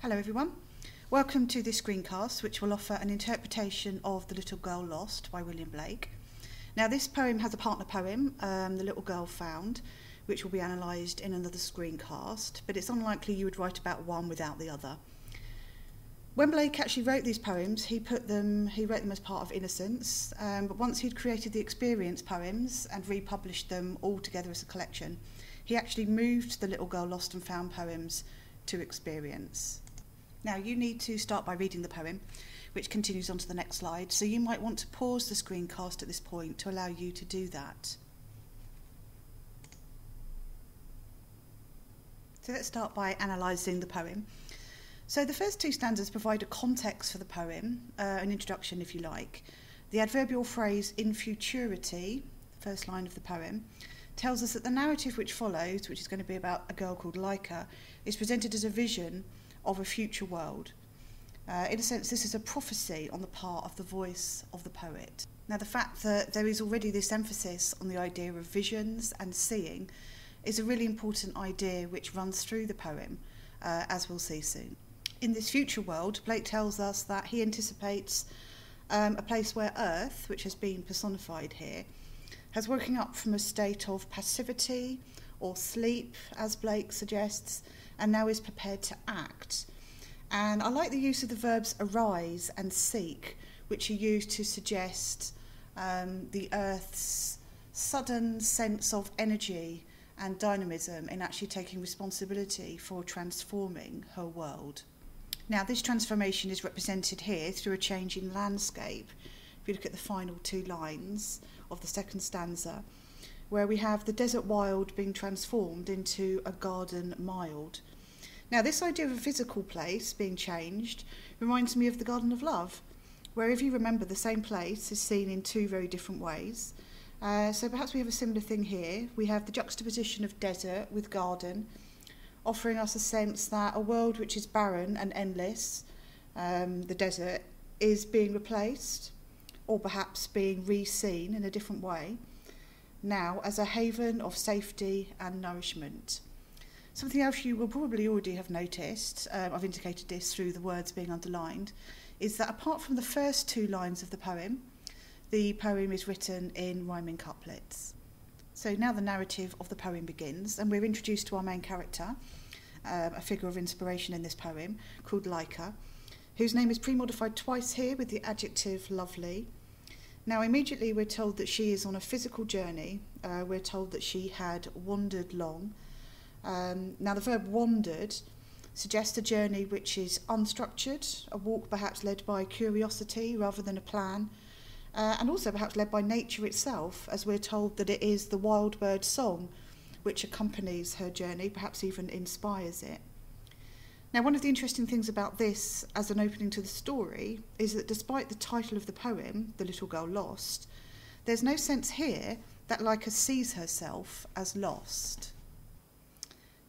Hello everyone, welcome to this screencast which will offer an interpretation of The Little Girl Lost by William Blake. Now this poem has a partner poem, The Little Girl Found, which will be analysed in another screencast, but it's unlikely you would write about one without the other. When Blake actually wrote these poems, he wrote them as part of Innocence, but once he'd created the Experience poems and republished them all together as a collection, he actually moved the Little Girl Lost and Found poems to Experience. Now you need to start by reading the poem, which continues on to the next slide, so you might want to pause the screencast at this point to allow you to do that. So let's start by analysing the poem. So the first two stanzas provide a context for the poem, an introduction if you like. The adverbial phrase in futurity, first line of the poem, tells us that the narrative which follows, which is going to be about a girl called Laika, is presented as a vision of a future world. In a sense, this is a prophecy on the part of the voice of the poet. Now, the fact that there is already this emphasis on the idea of visions and seeing is a really important idea which runs through the poem, as we'll see soon. In this future world, Blake tells us that he anticipates a place where Earth, which has been personified here, has woken up from a state of passivity or sleep, as Blake suggests, and now is prepared to act. And I like the use of the verbs arise and seek, which are used to suggest the Earth's sudden sense of energy and dynamism in actually taking responsibility for transforming her world. Now, this transformation is represented here through a change in landscape. If you look at the final two lines of the second stanza, where we have the desert wild being transformed into a garden mild. Now, this idea of a physical place being changed reminds me of the Garden of Love, where, if you remember, the same place is seen in two very different ways. So perhaps we have a similar thing here. We have the juxtaposition of desert with garden, offering us a sense that a world which is barren and endless, the desert, is being replaced, or perhaps being re-seen in a different way, now as a haven of safety and nourishment. Something else you will probably already have noticed, I've indicated this through the words being underlined, is that apart from the first two lines of the poem is written in rhyming couplets. So now the narrative of the poem begins, and we're introduced to our main character, a figure of inspiration in this poem, called Laika, whose name is pre-modified twice here with the adjective lovely. Now, immediately we're told that she is on a physical journey. We're told that she had wandered long. Now, the verb wandered suggests a journey which is unstructured, a walk perhaps led by curiosity rather than a plan, and also perhaps led by nature itself, as we're told that it is the wild bird song which accompanies her journey, perhaps even inspires it. Now, one of the interesting things about this as an opening to the story is that despite the title of the poem, The Little Girl Lost, there's no sense here that Laika sees herself as lost.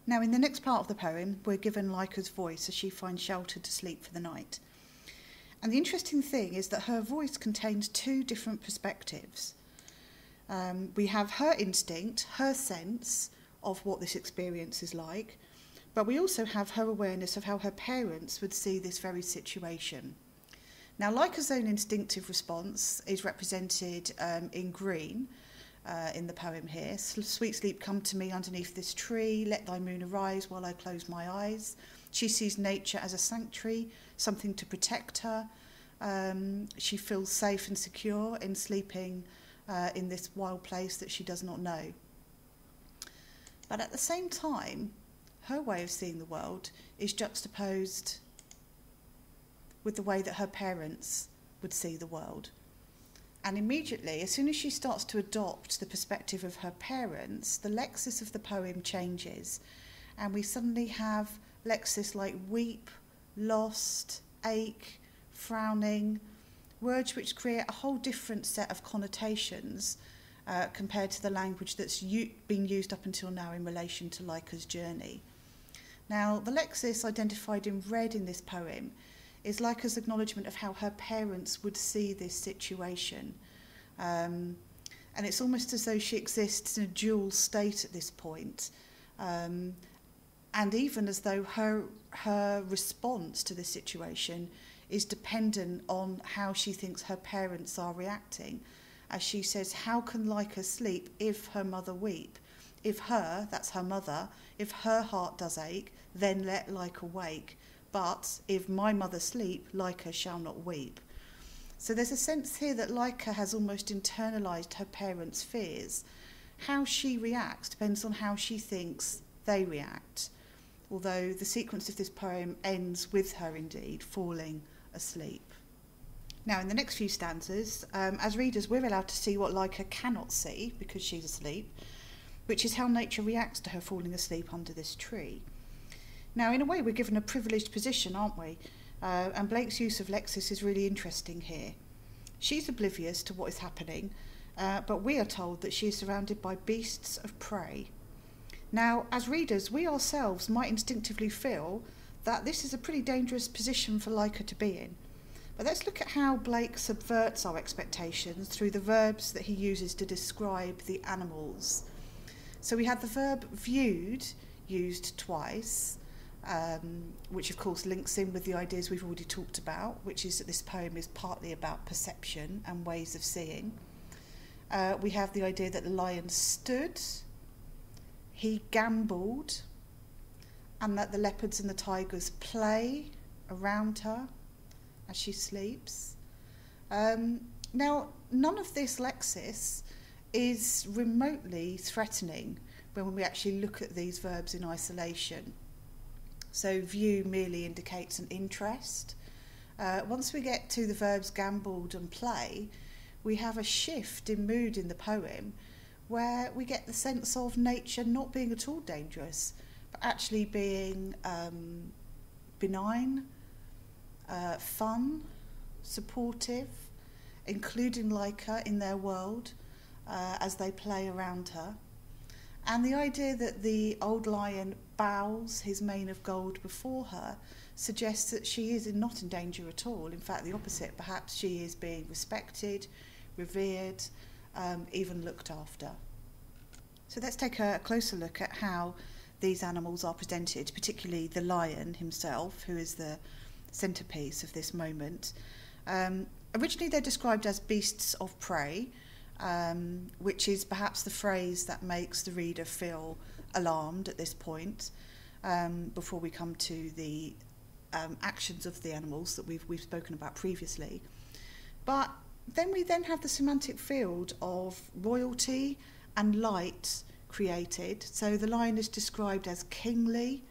Now, in the next part of the poem, we're given Laika's voice as she finds shelter to sleep for the night. And the interesting thing is that her voice contains two different perspectives. We have her instinct, her sense of what this experience is like, but we also have her awareness of how her parents would see this very situation. Now, Laika's own instinctive response is represented in green in the poem here. Sweet sleep, come to me underneath this tree, let thy moon arise while I close my eyes. She sees nature as a sanctuary, something to protect her. She feels safe and secure in sleeping in this wild place that she does not know. But at the same time, her way of seeing the world is juxtaposed with the way that her parents would see the world. And immediately, as soon as she starts to adopt the perspective of her parents, the lexis of the poem changes, and we suddenly have lexis like weep, lost, ache, frowning, words which create a whole different set of connotations compared to the language that's been used up until now in relation to Laika's journey. Now, the lexis identified in red in this poem is Laika's acknowledgement of how her parents would see this situation. And it's almost as though she exists in a dual state at this point. and even as though her response to this situation is dependent on how she thinks her parents are reacting. As she says, how can Leica sleep if her mother weep? If her, that's her mother, if her heart does ache, then let Leica wake. But if my mother sleep, Leica shall not weep. So there's a sense here that Leica has almost internalised her parents' fears. How she reacts depends on how she thinks they react, although the sequence of this poem ends with her indeed falling asleep. Now, in the next few stanzas, as readers, we're allowed to see what Leica cannot see because she's asleep, which is how nature reacts to her falling asleep under this tree. Now, in a way, we're given a privileged position, aren't we? And Blake's use of Lexis is really interesting here. She's oblivious to what is happening, but we are told that she is surrounded by beasts of prey. Now, as readers, we ourselves might instinctively feel that this is a pretty dangerous position for Leica to be in. But let's look at how Blake subverts our expectations through the verbs that he uses to describe the animals. So we have the verb viewed used twice, which of course links in with the ideas we've already talked about, which is that this poem is partly about perception and ways of seeing. We have the idea that the lion stood, he gambled, and that the leopards and the tigers play around her as she sleeps. Now, none of this Lexis is remotely threatening when we actually look at these verbs in isolation. So view merely indicates an interest. Once we get to the verbs gambled and play, we have a shift in mood in the poem where we get the sense of nature not being at all dangerous, but actually being benign, fun, supportive, including Leica in their world as they play around her. And the idea that the old lion bows his mane of gold before her suggests that she is not in danger at all. In fact, the opposite. Perhaps she is being respected, revered, even looked after. So let's take a closer look at how these animals are presented, particularly the lion himself, who is the centrepiece of this moment. Originally they're described as beasts of prey, which is perhaps the phrase that makes the reader feel alarmed at this point, before we come to the actions of the animals that we've spoken about previously. But then we have the semantic field of royalty and light created. So the lion is described as kingly.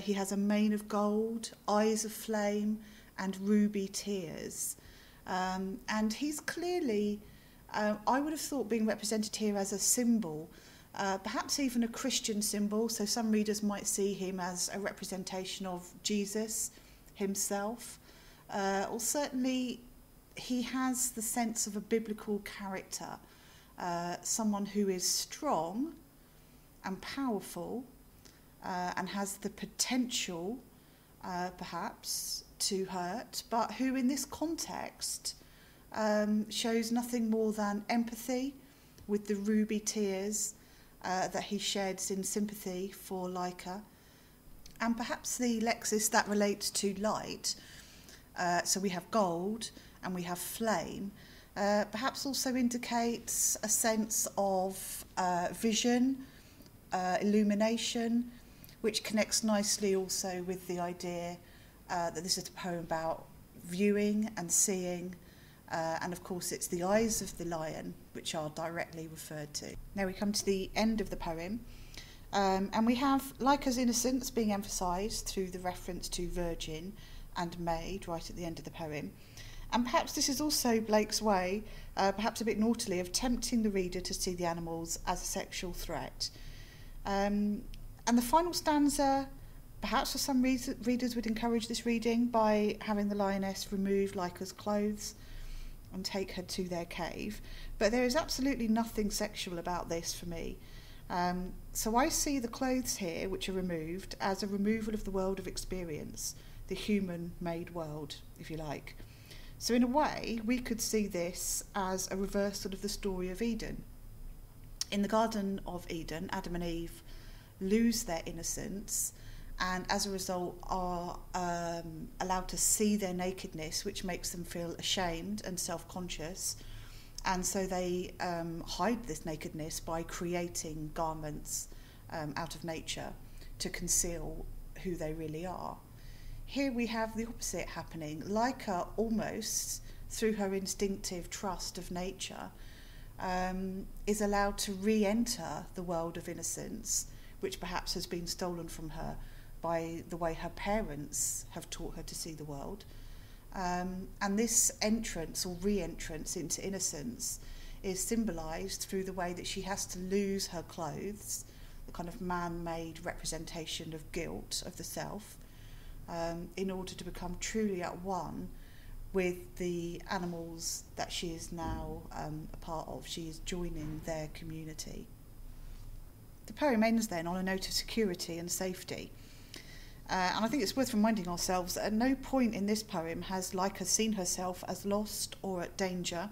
He has a mane of gold, eyes of flame, and ruby tears. And he's clearly, I would have thought, being represented here as a symbol, perhaps even a Christian symbol. So some readers might see him as a representation of Jesus himself. Or certainly he has the sense of a biblical character, someone who is strong and powerful, and has the potential, perhaps, to hurt, but who in this context shows nothing more than empathy with the ruby tears that he sheds in sympathy for Leica. And perhaps the Lexis that relates to light, so we have gold and we have flame, perhaps also indicates a sense of vision, illumination, which connects nicely also with the idea that this is a poem about viewing and seeing, and of course it's the eyes of the lion which are directly referred to. Now we come to the end of the poem, and we have Leica's innocence being emphasised through the reference to virgin and maid right at the end of the poem. And perhaps this is also Blake's way, perhaps a bit naughtily, of tempting the reader to see the animals as a sexual threat. And the final stanza, perhaps for some readers would encourage this reading by having the lioness remove Leica's clothes and take her to their cave. But there is absolutely nothing sexual about this for me. So I see the clothes here, which are removed, as a removal of the world of experience, the human-made world, if you like. So in a way, we could see this as a reversal of the story of Eden. In the Garden of Eden, Adam and Eve lose their innocence and as a result are allowed to see their nakedness, which makes them feel ashamed and self-conscious. And so they hide this nakedness by creating garments out of nature to conceal who they really are. Here we have the opposite happening. Leica, almost through her instinctive trust of nature, is allowed to re-enter the world of innocence, which perhaps has been stolen from her by the way her parents have taught her to see the world. And this entrance or re-entrance into innocence is symbolised through the way that she has to lose her clothes, the kind of man-made representation of guilt of the self, in order to become truly at one with the animals that she is now a part of. She is joining their community. The poem ends then on a note of security and safety. And I think it's worth reminding ourselves that at no point in this poem has Leica seen herself as lost or at danger.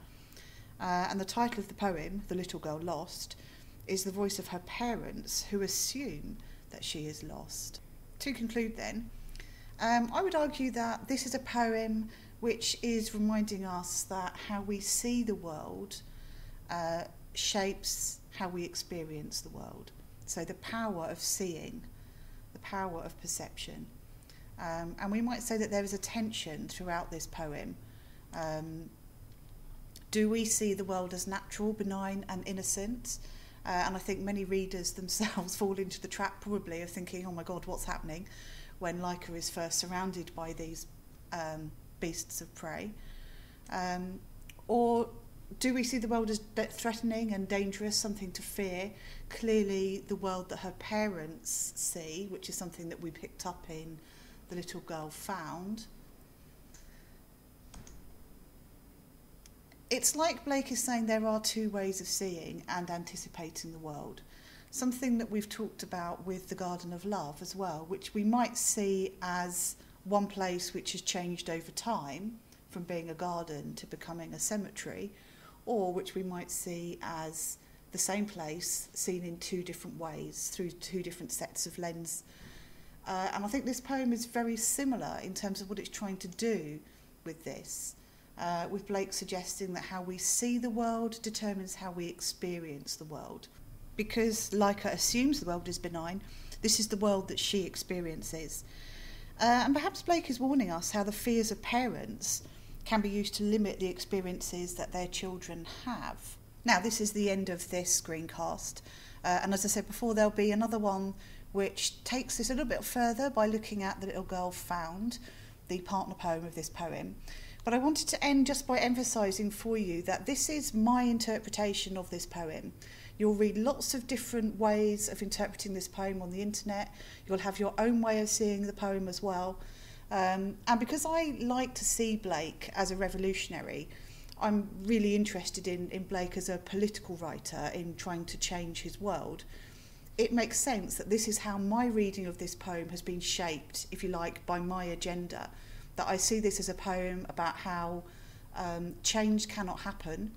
And the title of the poem, The Little Girl Lost, is the voice of her parents who assume that she is lost. To conclude then, I would argue that this is a poem which is reminding us that how we see the world shapes how we experience the world. So the power of seeing, the power of perception. And we might say that there is a tension throughout this poem. Do we see the world as natural, benign and innocent? And I think many readers themselves fall into the trap probably of thinking, oh my God, what's happening, when Leica is first surrounded by these beasts of prey. Or do we see the world as threatening and dangerous, something to fear? Clearly the world that her parents see, which is something that we picked up in The Little Girl Found. It's like Blake is saying there are two ways of seeing and anticipating the world. Something that we've talked about with The Garden of Love as well, which we might see as one place which has changed over time from being a garden to becoming a cemetery, or which we might see as the same place seen in two different ways through two different sets of lens. And I think this poem is very similar in terms of what it's trying to do with this, with Blake suggesting that how we see the world determines how we experience the world. Because Leica assumes the world is benign, this is the world that she experiences. And perhaps Blake is warning us how the fears of parents can be used to limit the experiences that their children have. Now, this is the end of this screencast. And as I said before, there'll be another one which takes this a little bit further by looking at The Little Girl Found, the partner poem of this poem. But I wanted to end just by emphasising for you that this is my interpretation of this poem. You'll read lots of different ways of interpreting this poem on the internet. You'll have your own way of seeing the poem as well. And because I like to see Blake as a revolutionary, I'm really interested in Blake as a political writer, in trying to change his world. It makes sense that this is how my reading of this poem has been shaped, if you like, by my agenda. That I see this as a poem about how change cannot happen.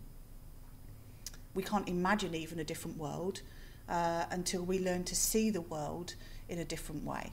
We can't imagine even a different world until we learn to see the world in a different way.